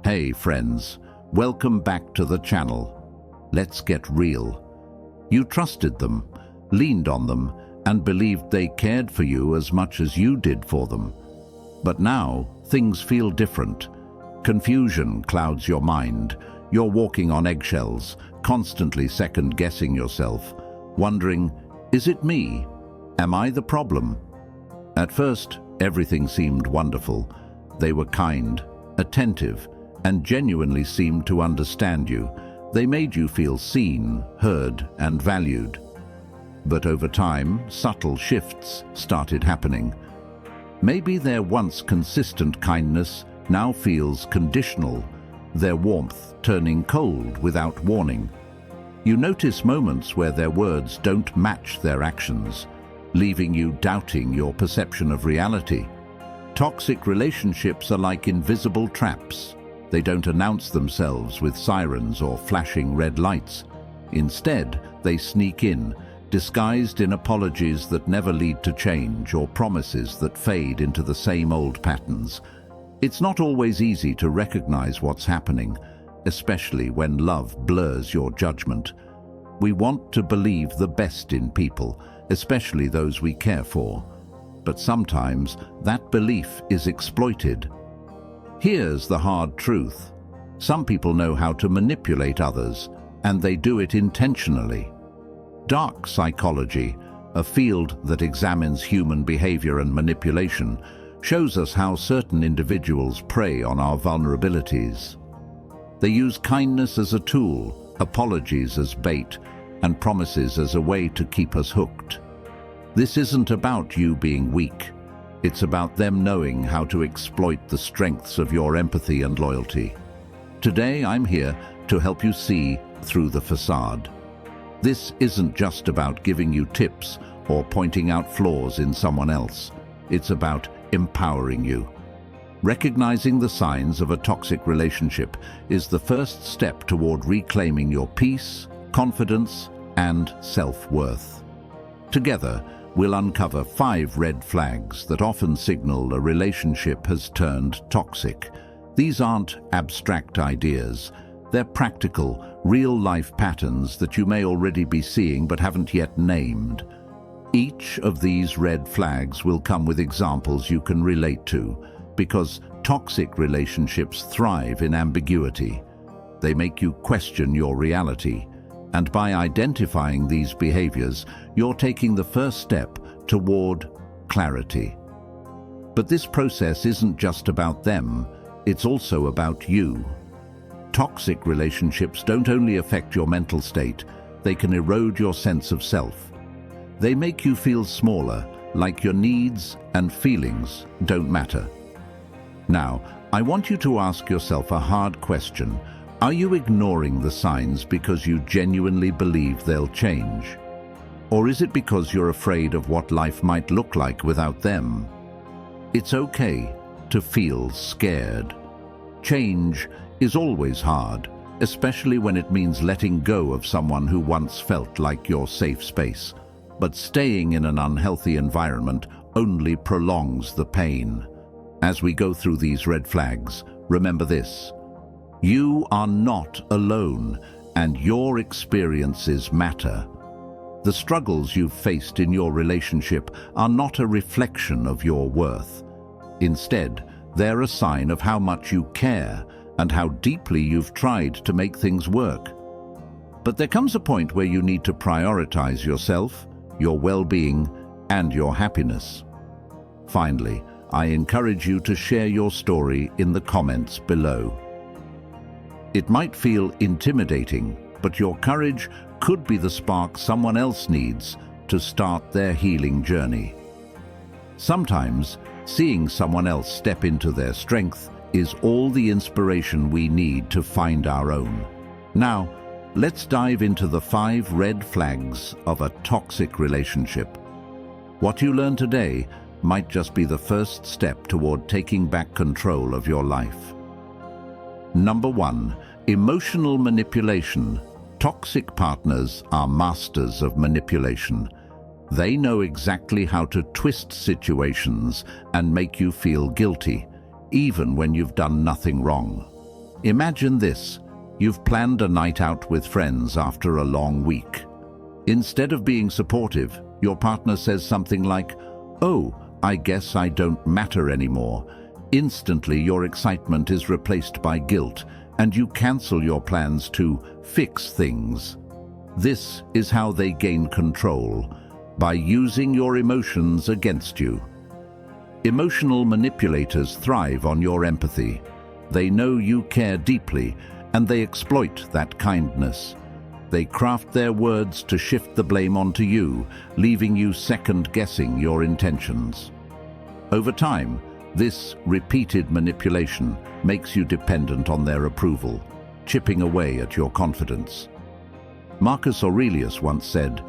Hey friends, welcome back to the channel. Let's get real. You trusted them, leaned on them, and believed they cared for you as much as you did for them. But now, things feel different. Confusion clouds your mind. You're walking on eggshells, constantly second-guessing yourself, wondering, is it me? Am I the problem? At first, everything seemed wonderful. They were kind, attentive, and genuinely seemed to understand you. They made you feel seen, heard, and valued. But over time, subtle shifts started happening. Maybe their once consistent kindness now feels conditional, their warmth turning cold without warning. You notice moments where their words don't match their actions, leaving you doubting your perception of reality. Toxic relationships are like invisible traps. They don't announce themselves with sirens or flashing red lights. Instead, they sneak in, disguised in apologies that never lead to change or promises that fade into the same old patterns. It's not always easy to recognize what's happening, especially when love blurs your judgment. We want to believe the best in people, especially those we care for. But sometimes that belief is exploited. Here's the hard truth. Some people know how to manipulate others, and they do it intentionally. Dark psychology, a field that examines human behavior and manipulation, shows us how certain individuals prey on our vulnerabilities. They use kindness as a tool, apologies as bait, and promises as a way to keep us hooked. This isn't about you being weak. It's about them knowing how to exploit the strengths of your empathy and loyalty. Today, I'm here to help you see through the facade. This isn't just about giving you tips or pointing out flaws in someone else. It's about empowering you. Recognizing the signs of a toxic relationship is the first step toward reclaiming your peace, confidence, and self-worth. Together, we'll uncover 5 red flags that often signal a relationship has turned toxic. These aren't abstract ideas. They're practical, real-life patterns that you may already be seeing but haven't yet named. Each of these red flags will come with examples you can relate to, because toxic relationships thrive in ambiguity. They make you question your reality, and by identifying these behaviors, you're taking the first step toward clarity. But this process isn't just about them, it's also about you. Toxic relationships don't only affect your mental state, they can erode your sense of self. They make you feel smaller, like your needs and feelings don't matter. Now, I want you to ask yourself a hard question. Are you ignoring the signs because you genuinely believe they'll change? Or is it because you're afraid of what life might look like without them? It's okay to feel scared. Change is always hard, especially when it means letting go of someone who once felt like your safe space. But staying in an unhealthy environment only prolongs the pain. As we go through these red flags, remember this. You are not alone, and your experiences matter. The struggles you've faced in your relationship are not a reflection of your worth. Instead, they're a sign of how much you care and how deeply you've tried to make things work. But there comes a point where you need to prioritize yourself, your well-being, and your happiness. Finally, I encourage you to share your story in the comments below. It might feel intimidating, but your courage could be the spark someone else needs to start their healing journey. Sometimes, seeing someone else step into their strength is all the inspiration we need to find our own. Now, let's dive into the 5 red flags of a toxic relationship. What you learn today might just be the first step toward taking back control of your life. Number 1, emotional manipulation. Toxic partners are masters of manipulation. They know exactly how to twist situations and make you feel guilty, even when you've done nothing wrong. Imagine this. You've planned a night out with friends after a long week. Instead of being supportive, your partner says something like, "Oh, I guess I don't matter anymore." Instantly, your excitement is replaced by guilt, and you cancel your plans to fix things. This is how they gain control, by using your emotions against you. Emotional manipulators thrive on your empathy. They know you care deeply, and they exploit that kindness. They craft their words to shift the blame onto you, leaving you second-guessing your intentions. Over time, this repeated manipulation makes you dependent on their approval, chipping away at your confidence. Marcus Aurelius once said,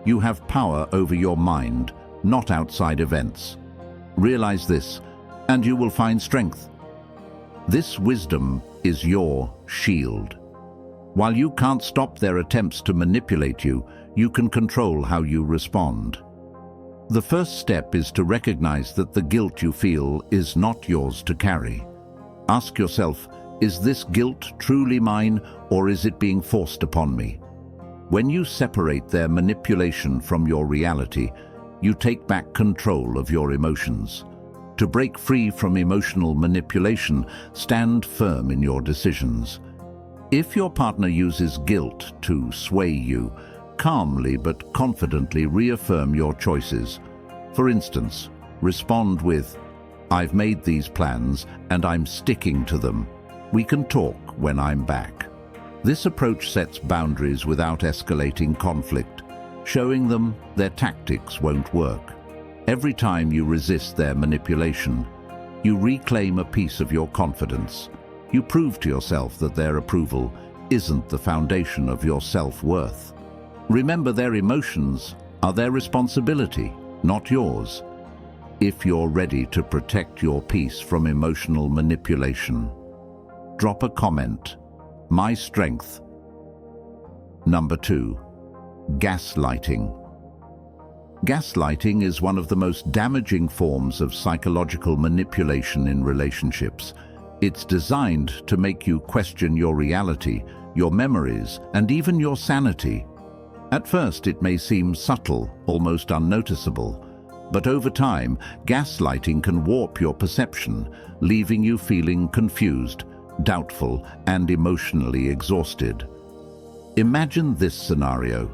"You have power over your mind, not outside events. Realize this, and you will find strength." This wisdom is your shield. While you can't stop their attempts to manipulate you, you can control how you respond. The first step is to recognize that the guilt you feel is not yours to carry. Ask yourself, is this guilt truly mine, or is it being forced upon me? When you separate their manipulation from your reality, you take back control of your emotions. To break free from emotional manipulation, stand firm in your decisions. If your partner uses guilt to sway you, calmly but confidently reaffirm your choices. For instance, respond with, "I've made these plans and I'm sticking to them. We can talk when I'm back." This approach sets boundaries without escalating conflict, showing them their tactics won't work. Every time you resist their manipulation, you reclaim a piece of your confidence. You prove to yourself that their approval isn't the foundation of your self-worth. Remember, their emotions are their responsibility, not yours. If you're ready to protect your peace from emotional manipulation, drop a comment. My strength. Number 2. Gaslighting. Gaslighting is one of the most damaging forms of psychological manipulation in relationships. It's designed to make you question your reality, your memories, and even your sanity. At first, it may seem subtle, almost unnoticeable, but over time, gaslighting can warp your perception, leaving you feeling confused, doubtful, and emotionally exhausted. Imagine this scenario.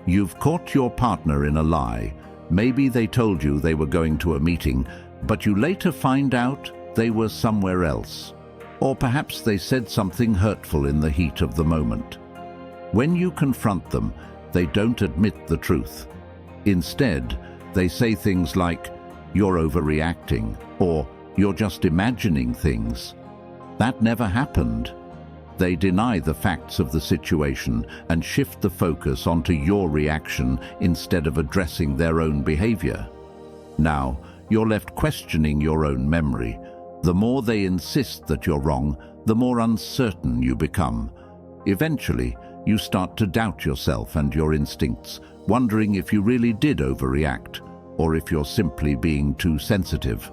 You've caught your partner in a lie. Maybe they told you they were going to a meeting, but you later find out they were somewhere else. Or perhaps they said something hurtful in the heat of the moment. When you confront them, they don't admit the truth. Instead, they say things like, "You're overreacting," or "You're just imagining things." That never happened. They deny the facts of the situation and shift the focus onto your reaction instead of addressing their own behavior. Now, you're left questioning your own memory. The more they insist that you're wrong, the more uncertain you become. Eventually, you start to doubt yourself and your instincts, wondering if you really did overreact, or if you're simply being too sensitive.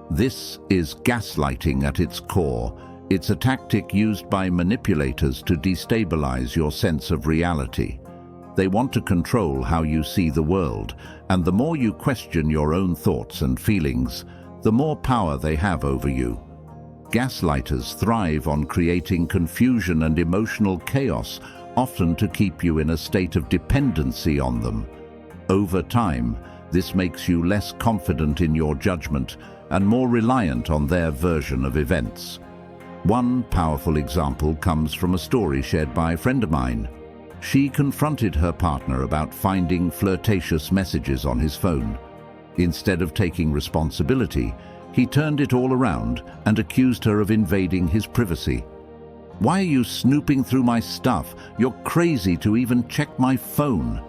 This is gaslighting at its core. It's a tactic used by manipulators to destabilize your sense of reality. They want to control how you see the world, and the more you question your own thoughts and feelings, the more power they have over you. Gaslighters thrive on creating confusion and emotional chaos, often to keep you in a state of dependency on them. Over time, this makes you less confident in your judgment and more reliant on their version of events. One powerful example comes from a story shared by a friend of mine. She confronted her partner about finding flirtatious messages on his phone. Instead of taking responsibility, he turned it all around and accused her of invading his privacy. "Why are you snooping through my stuff? You're crazy to even check my phone."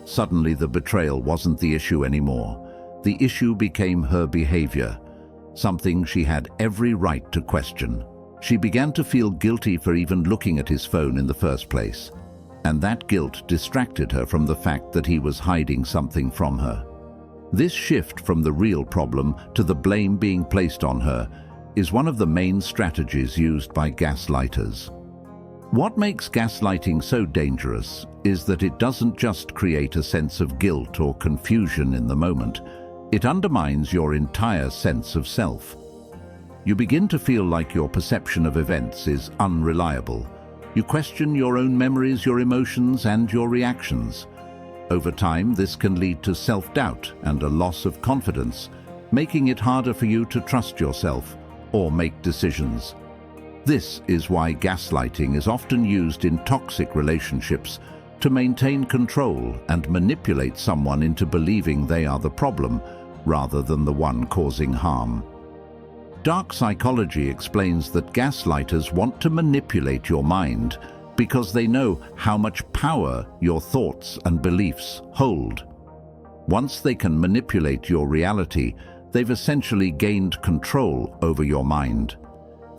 Suddenly, the betrayal wasn't the issue anymore. The issue became her behavior, something she had every right to question. She began to feel guilty for even looking at his phone in the first place, and that guilt distracted her from the fact that he was hiding something from her. This shift from the real problem to the blame being placed on her is one of the main strategies used by gaslighters. What makes gaslighting so dangerous is that it doesn't just create a sense of guilt or confusion in the moment, it undermines your entire sense of self. You begin to feel like your perception of events is unreliable. You question your own memories, your emotions, and your reactions. Over time, this can lead to self-doubt and a loss of confidence, making it harder for you to trust yourself or make decisions. This is why gaslighting is often used in toxic relationships to maintain control and manipulate someone into believing they are the problem rather than the one causing harm. Dark psychology explains that gaslighters want to manipulate your mind because they know how much power your thoughts and beliefs hold. Once they can manipulate your reality, they've essentially gained control over your mind.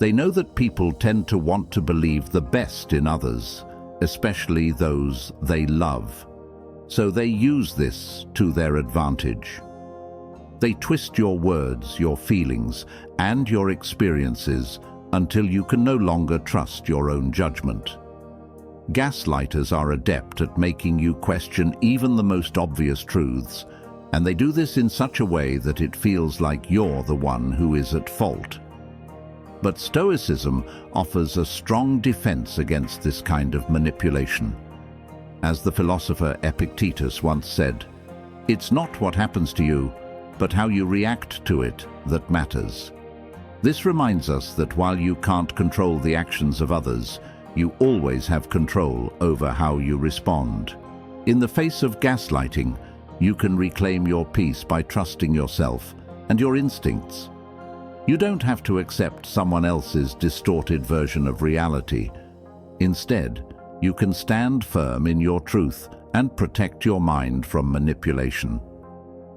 They know that people tend to want to believe the best in others, especially those they love. So they use this to their advantage. They twist your words, your feelings, and your experiences until you can no longer trust your own judgment. Gaslighters are adept at making you question even the most obvious truths, and they do this in such a way that it feels like you're the one who is at fault. But Stoicism offers a strong defense against this kind of manipulation. As the philosopher Epictetus once said, "It's not what happens to you, but how you react to it that matters." This reminds us that while you can't control the actions of others, you always have control over how you respond. In the face of gaslighting, you can reclaim your peace by trusting yourself and your instincts. You don't have to accept someone else's distorted version of reality. Instead, you can stand firm in your truth and protect your mind from manipulation.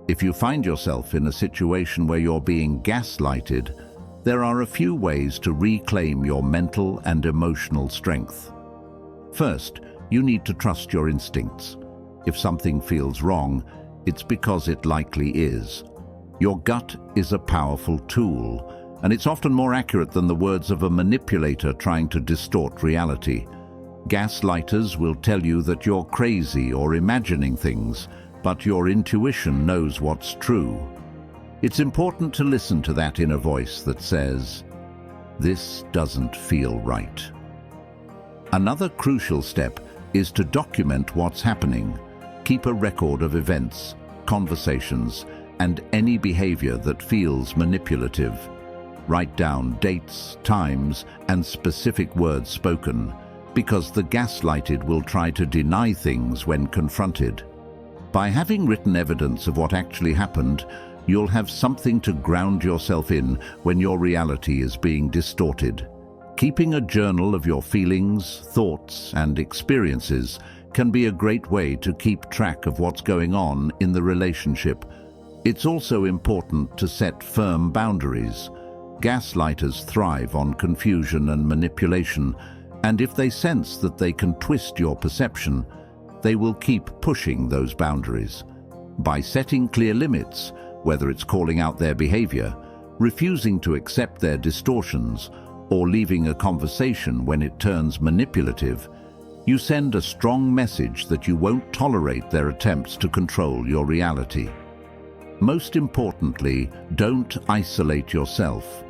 If you find yourself in a situation where you're being gaslighted, there are a few ways to reclaim your mental and emotional strength. First, you need to trust your instincts. If something feels wrong, it's because it likely is. Your gut is a powerful tool, and it's often more accurate than the words of a manipulator trying to distort reality. Gaslighters will tell you that you're crazy or imagining things, but your intuition knows what's true. It's important to listen to that inner voice that says, "This doesn't feel right." Another crucial step is to document what's happening. Keep a record of events, conversations, and any behavior that feels manipulative. Write down dates, times, and specific words spoken, because the gaslighted will try to deny things when confronted. By having written evidence of what actually happened, you'll have something to ground yourself in when your reality is being distorted. Keeping a journal of your feelings, thoughts, and experiences can be a great way to keep track of what's going on in the relationship. It's also important to set firm boundaries. Gaslighters thrive on confusion and manipulation, and if they sense that they can twist your perception, they will keep pushing those boundaries. By setting clear limits, whether it's calling out their behavior, refusing to accept their distortions, or leaving a conversation when it turns manipulative, you send a strong message that you won't tolerate their attempts to control your reality. Most importantly, don't isolate yourself.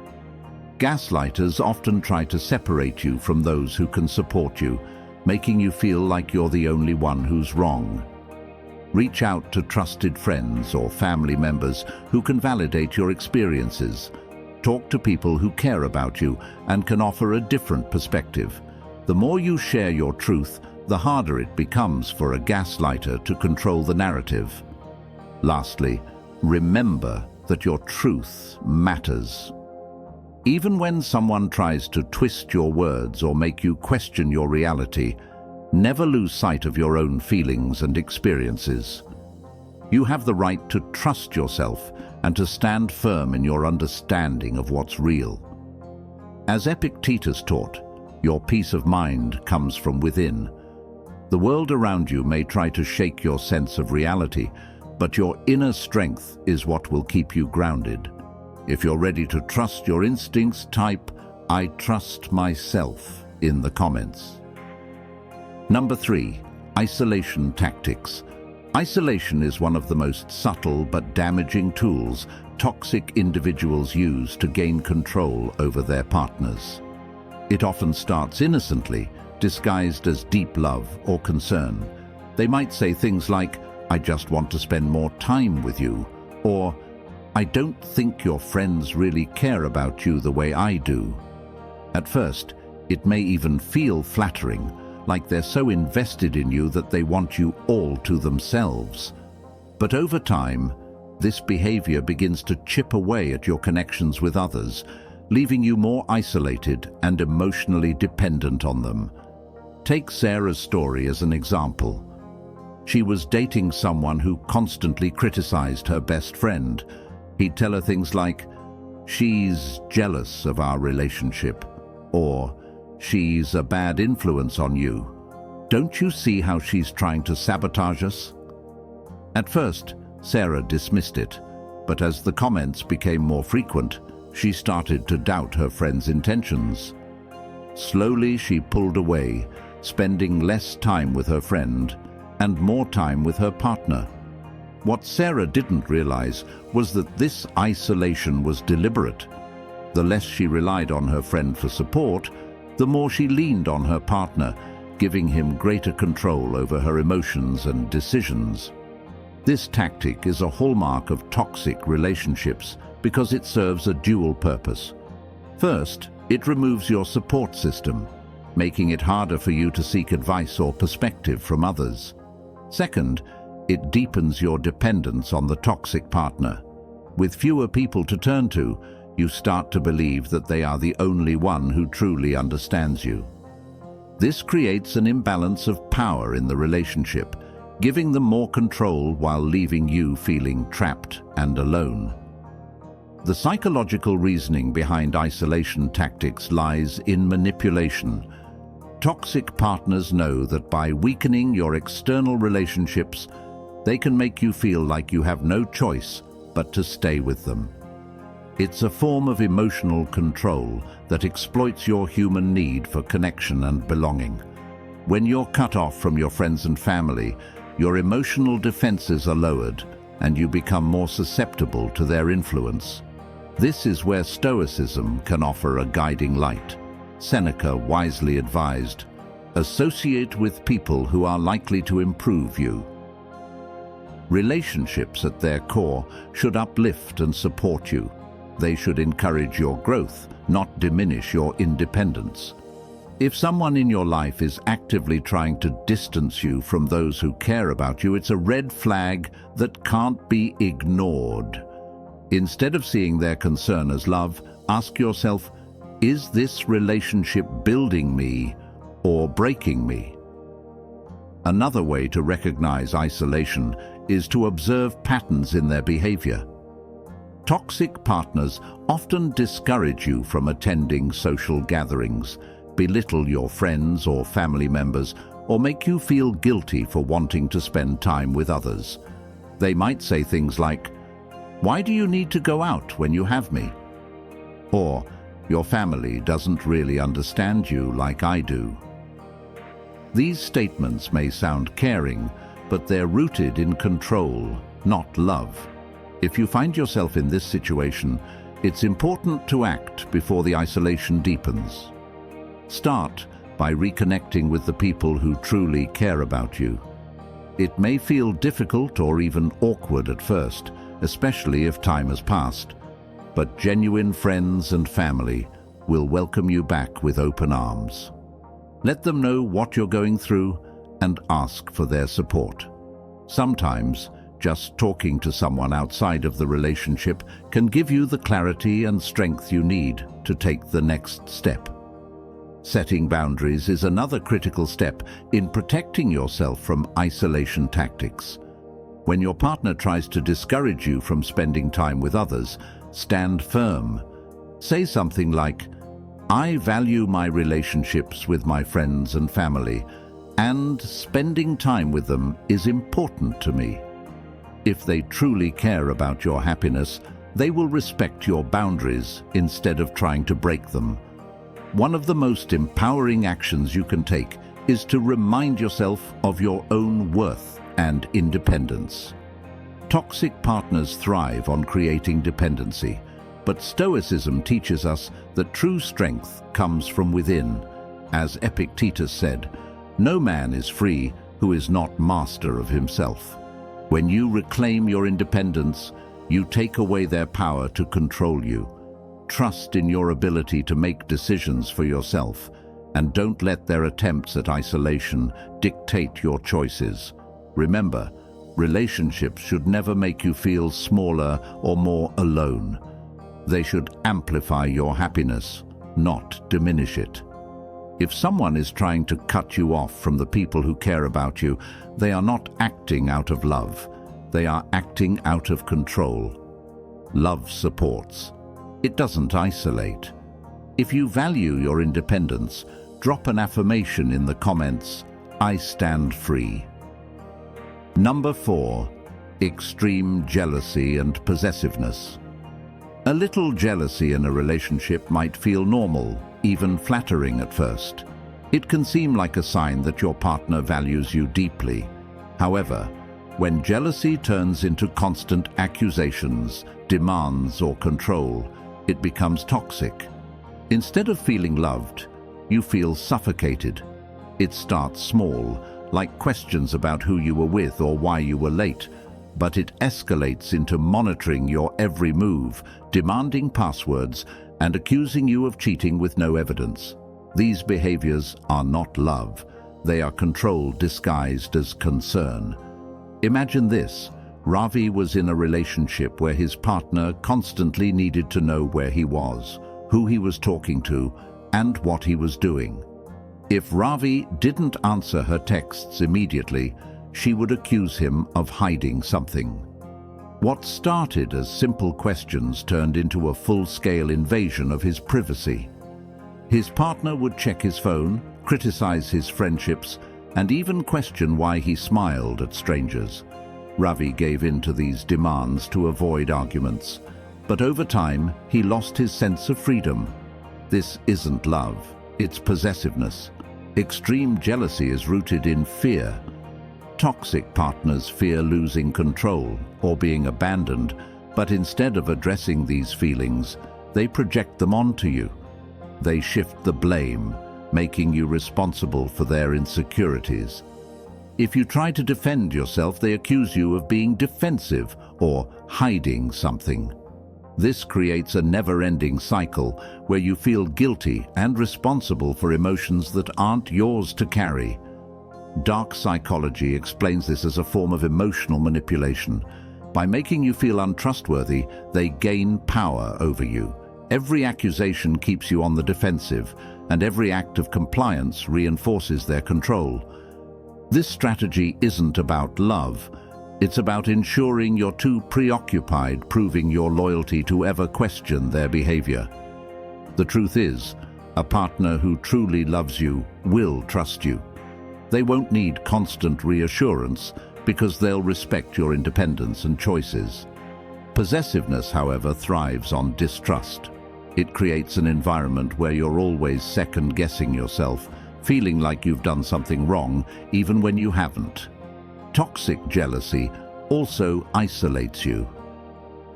Gaslighters often try to separate you from those who can support you, making you feel like you're the only one who's wrong. Reach out to trusted friends or family members who can validate your experiences. Talk to people who care about you and can offer a different perspective. The more you share your truth, the harder it becomes for a gaslighter to control the narrative. Lastly, remember that your truth matters. Even when someone tries to twist your words or make you question your reality, never lose sight of your own feelings and experiences. You have the right to trust yourself and to stand firm in your understanding of what's real. As Epictetus taught, your peace of mind comes from within. The world around you may try to shake your sense of reality, but your inner strength is what will keep you grounded. If you're ready to trust your instincts, type "I trust myself" in the comments. Number 3. Isolation tactics. Isolation is one of the most subtle but damaging tools toxic individuals use to gain control over their partners. It often starts innocently, disguised as deep love or concern. They might say things like, "I just want to spend more time with you," or "I don't think your friends really care about you the way I do." At first, it may even feel flattering, like they're so invested in you that they want you all to themselves. But over time, this behavior begins to chip away at your connections with others, leaving you more isolated and emotionally dependent on them. Take Sarah's story as an example. She was dating someone who constantly criticized her best friend. He'd tell her things like, "She's jealous of our relationship," or "She's a bad influence on you. Don't you see how she's trying to sabotage us?" At first, Sarah dismissed it, but as the comments became more frequent, she started to doubt her friend's intentions. Slowly, she pulled away, spending less time with her friend and more time with her partner. What Sarah didn't realize was that this isolation was deliberate. The less she relied on her friend for support, the more she leaned on her partner, giving him greater control over her emotions and decisions. This tactic is a hallmark of toxic relationships because it serves a dual purpose. First, it removes your support system, making it harder for you to seek advice or perspective from others. Second, it deepens your dependence on the toxic partner. With fewer people to turn to, you start to believe that they are the only one who truly understands you. This creates an imbalance of power in the relationship, giving them more control while leaving you feeling trapped and alone. The psychological reasoning behind isolation tactics lies in manipulation. Toxic partners know that by weakening your external relationships, they can make you feel like you have no choice but to stay with them. It's a form of emotional control that exploits your human need for connection and belonging. When you're cut off from your friends and family, your emotional defenses are lowered and you become more susceptible to their influence. This is where Stoicism can offer a guiding light. Seneca wisely advised, "Associate with people who are likely to improve you." Relationships at their core should uplift and support you. They should encourage your growth, not diminish your independence. If someone in your life is actively trying to distance you from those who care about you, it's a red flag that can't be ignored. Instead of seeing their concern as love, ask yourself, is this relationship building me or breaking me? Another way to recognize isolation is to observe patterns in their behavior. Toxic partners often discourage you from attending social gatherings, belittle your friends or family members, or make you feel guilty for wanting to spend time with others. They might say things like, "Why do you need to go out when you have me?" Or, "Your family doesn't really understand you like I do." These statements may sound caring, but they're rooted in control, not love. If you find yourself in this situation, it's important to act before the isolation deepens. Start by reconnecting with the people who truly care about you. It may feel difficult or even awkward at first, especially if time has passed, but genuine friends and family will welcome you back with open arms. Let them know what you're going through and ask for their support. Sometimes, just talking to someone outside of the relationship can give you the clarity and strength you need to take the next step. Setting boundaries is another critical step in protecting yourself from isolation tactics. When your partner tries to discourage you from spending time with others, stand firm. Say something like, "I value my relationships with my friends and family, and spending time with them is important to me." If they truly care about your happiness, They will respect your boundaries instead of trying to break them. One of the most empowering actions you can take is to remind yourself of your own worth and independence. Toxic partners thrive on creating dependency, but Stoicism teaches us that true strength comes from within. As Epictetus said, "No man is free who is not master of himself." When you reclaim your independence, you take away their power to control you. Trust in your ability to make decisions for yourself, and don't let their attempts at isolation dictate your choices. Remember, relationships should never make you feel smaller or more alone. They should amplify your happiness, not diminish it. If someone is trying to cut you off from the people who care about you, they are not acting out of love. They are acting out of control. Love supports. It doesn't isolate. If you value your independence, drop an affirmation in the comments, "I stand free." Number 4. Extreme jealousy and possessiveness. A little jealousy in a relationship might feel normal, even flattering at first. It can seem like a sign that your partner values you deeply. However, when jealousy turns into constant accusations, demands, or control, it becomes toxic. Instead of feeling loved, you feel suffocated. It starts small, like questions about who you were with or why you were late, but it escalates into monitoring your every move, demanding passwords, and accusing you of cheating with no evidence. These behaviors are not love. They are control disguised as concern. Imagine this. Ravi was in a relationship where his partner constantly needed to know where he was, who he was talking to, and what he was doing. If Ravi didn't answer her texts immediately, she would accuse him of hiding something. What started as simple questions turned into a full-scale invasion of his privacy. His partner would check his phone, criticize his friendships, and even question why he smiled at strangers. Ravi gave in to these demands to avoid arguments, but over time he lost his sense of freedom. This isn't love, it's possessiveness. Extreme jealousy is rooted in fear. Toxic partners fear losing control or being abandoned, but instead of addressing these feelings, they project them onto you. They shift the blame, making you responsible for their insecurities. If you try to defend yourself, they accuse you of being defensive or hiding something. This creates a never-ending cycle where you feel guilty and responsible for emotions that aren't yours to carry. Dark psychology explains this as a form of emotional manipulation. By making you feel untrustworthy, they gain power over you. Every accusation keeps you on the defensive, and every act of compliance reinforces their control. This strategy isn't about love. It's about ensuring you're too preoccupied proving your loyalty to ever question their behavior. The truth is, a partner who truly loves you will trust you. They won't need constant reassurance because they'll respect your independence and choices. Possessiveness, however, thrives on distrust. It creates an environment where you're always second-guessing yourself, feeling like you've done something wrong even when you haven't. Toxic jealousy also isolates you.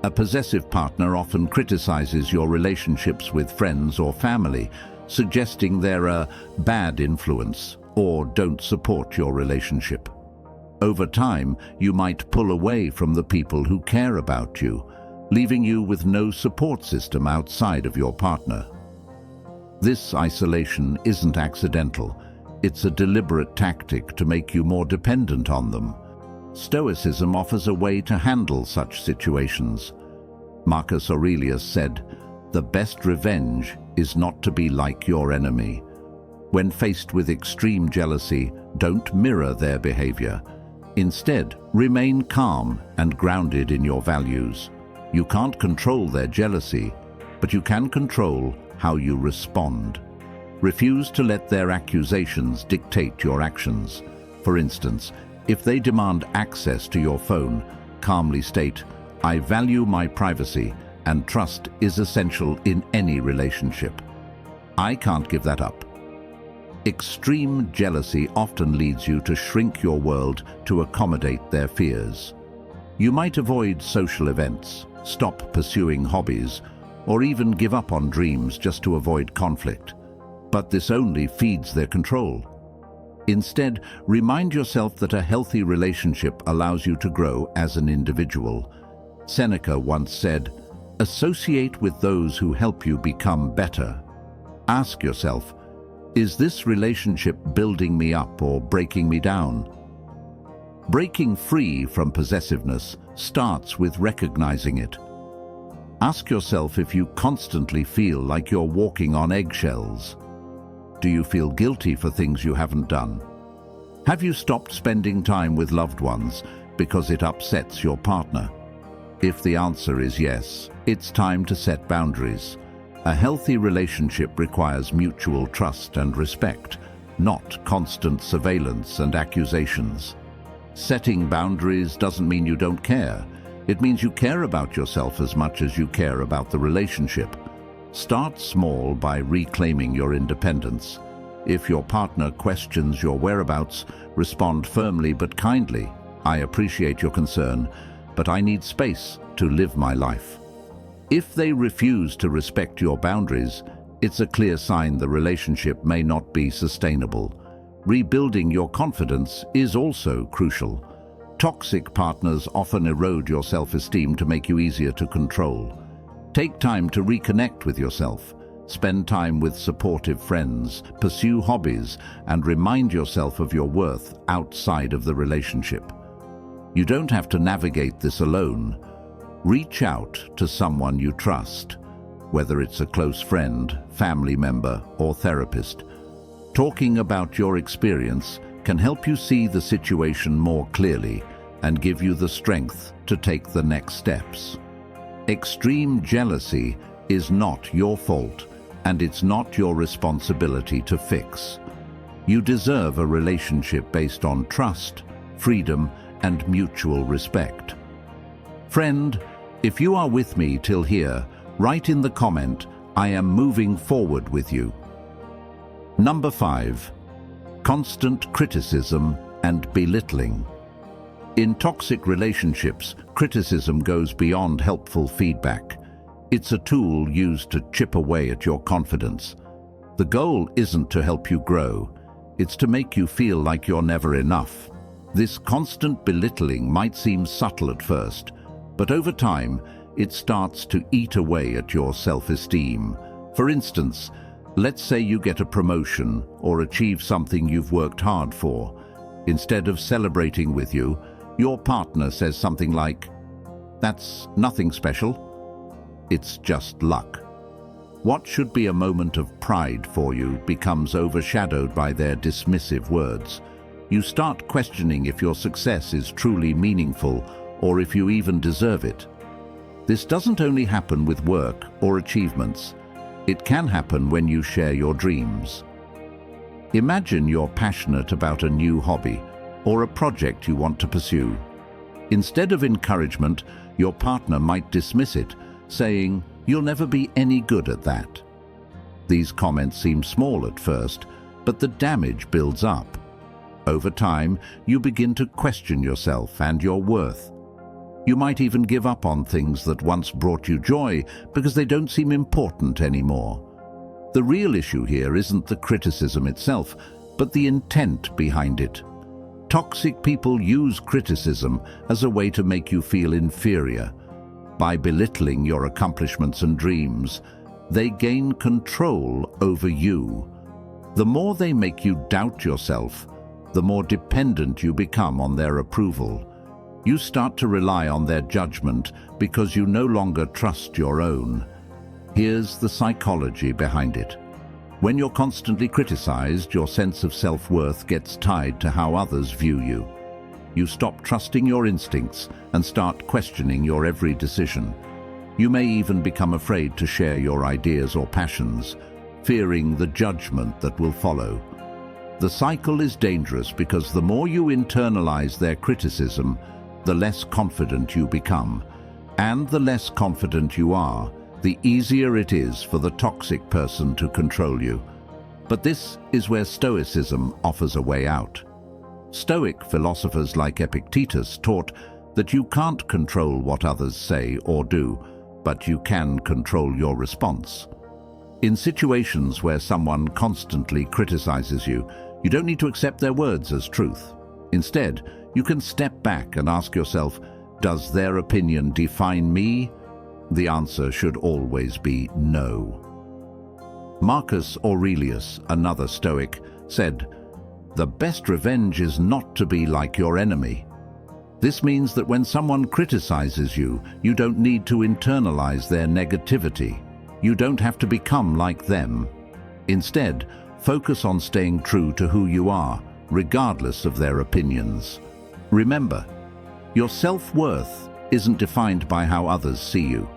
A possessive partner often criticizes your relationships with friends or family, suggesting they're a bad influence or don't support your relationship. Over time, you might pull away from the people who care about you, leaving you with no support system outside of your partner. This isolation isn't accidental. It's a deliberate tactic to make you more dependent on them. Stoicism offers a way to handle such situations. Marcus Aurelius said, "The best revenge is not to be like your enemy." When faced with extreme jealousy, don't mirror their behavior. Instead, remain calm and grounded in your values. You can't control their jealousy, but you can control how you respond. Refuse to let their accusations dictate your actions. For instance, if they demand access to your phone, calmly state, "I value my privacy and trust is essential in any relationship. I can't give that up. Extreme jealousy often leads you to shrink your world to accommodate their fears. You might avoid social events, stop pursuing hobbies, or even give up on dreams just to avoid conflict. But this only feeds their control. Instead, remind yourself that a healthy relationship allows you to grow as an individual. Seneca once said, "Associate with those who help you become better." Ask yourself, is this relationship building me up or breaking me down? Breaking free from possessiveness starts with recognizing it. Ask yourself if you constantly feel like you're walking on eggshells. Do you feel guilty for things you haven't done? Have you stopped spending time with loved ones because it upsets your partner? If the answer is yes, it's time to set boundaries. A healthy relationship requires mutual trust and respect, not constant surveillance and accusations. Setting boundaries doesn't mean you don't care. It means you care about yourself as much as you care about the relationship. Start small by reclaiming your independence. If your partner questions your whereabouts, respond firmly but kindly. "I appreciate your concern, but I need space to live my life." If they refuse to respect your boundaries, it's a clear sign the relationship may not be sustainable. Rebuilding your confidence is also crucial. Toxic partners often erode your self-esteem to make you easier to control. Take time to reconnect with yourself. Spend time with supportive friends, pursue hobbies, and remind yourself of your worth outside of the relationship. You don't have to navigate this alone. Reach out to someone you trust, whether it's a close friend, family member, or therapist. Talking about your experience can help you see the situation more clearly and give you the strength to take the next steps. Extreme jealousy is not your fault, and it's not your responsibility to fix. You deserve a relationship based on trust, freedom, and mutual respect. Friend, if you are with me till here, write in the comment, "I am moving forward with you." Number 5. Constant criticism and belittling. In toxic relationships, criticism goes beyond helpful feedback. It's a tool used to chip away at your confidence. The goal isn't to help you grow, it's to make you feel like you're never enough. This constant belittling might seem subtle at first, but over time, it starts to eat away at your self-esteem. For instance, let's say you get a promotion or achieve something you've worked hard for. Instead of celebrating with you, your partner says something like, "That's nothing special. It's just luck." What should be a moment of pride for you becomes overshadowed by their dismissive words. You start questioning if your success is truly meaningful or if you even deserve it. This doesn't only happen with work or achievements. It can happen when you share your dreams. Imagine you're passionate about a new hobby or a project you want to pursue. Instead of encouragement, your partner might dismiss it, saying, "You'll never be any good at that." These comments seem small at first, but the damage builds up. Over time, you begin to question yourself and your worth. You might even give up on things that once brought you joy because they don't seem important anymore. The real issue here isn't the criticism itself, but the intent behind it. Toxic people use criticism as a way to make you feel inferior. By belittling your accomplishments and dreams, they gain control over you. The more they make you doubt yourself, the more dependent you become on their approval. You start to rely on their judgment because you no longer trust your own. Here's the psychology behind it. When you're constantly criticized, your sense of self-worth gets tied to how others view you. You stop trusting your instincts and start questioning your every decision. You may even become afraid to share your ideas or passions, fearing the judgment that will follow. The cycle is dangerous because the more you internalize their criticism, the less confident you become. And the less confident you are, the easier it is for the toxic person to control you. But this is where Stoicism offers a way out. Stoic philosophers like Epictetus taught that you can't control what others say or do, but you can control your response. In situations where someone constantly criticizes you, you don't need to accept their words as truth. Instead, you can step back and ask yourself, does their opinion define me? The answer should always be no. Marcus Aurelius, another Stoic, said, "The best revenge is not to be like your enemy." This means that when someone criticizes you, you don't need to internalize their negativity. You don't have to become like them. Instead, focus on staying true to who you are, regardless of their opinions. Remember, your self-worth isn't defined by how others see you.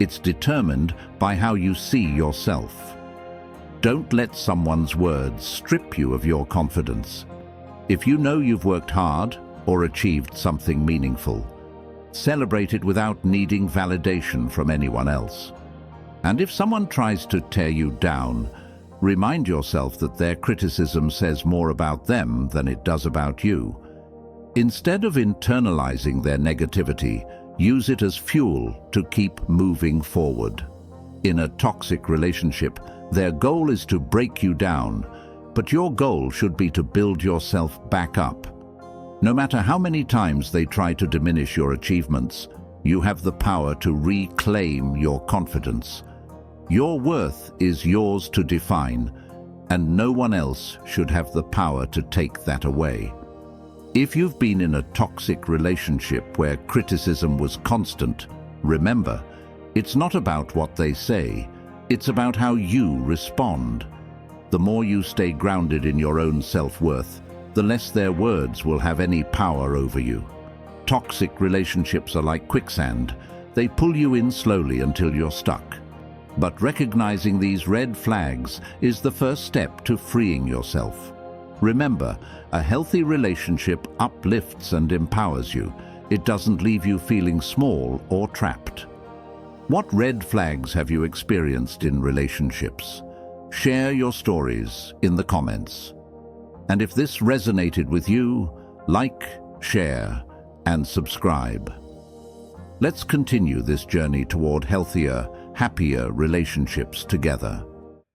It's determined by how you see yourself. Don't let someone's words strip you of your confidence. If you know you've worked hard or achieved something meaningful, celebrate it without needing validation from anyone else. And if someone tries to tear you down, remind yourself that their criticism says more about them than it does about you. Instead of internalizing their negativity, use it as fuel to keep moving forward. In a toxic relationship, their goal is to break you down, but your goal should be to build yourself back up. No matter how many times they try to diminish your achievements, you have the power to reclaim your confidence. Your worth is yours to define, and no one else should have the power to take that away. If you've been in a toxic relationship where criticism was constant, remember, it's not about what they say, it's about how you respond. The more you stay grounded in your own self-worth, the less their words will have any power over you. Toxic relationships are like quicksand. They pull you in slowly until you're stuck. But recognizing these red flags is the first step to freeing yourself. Remember, a healthy relationship uplifts and empowers you. It doesn't leave you feeling small or trapped. What red flags have you experienced in relationships? Share your stories in the comments. And if this resonated with you, like, share, and subscribe. Let's continue this journey toward healthier, happier relationships together.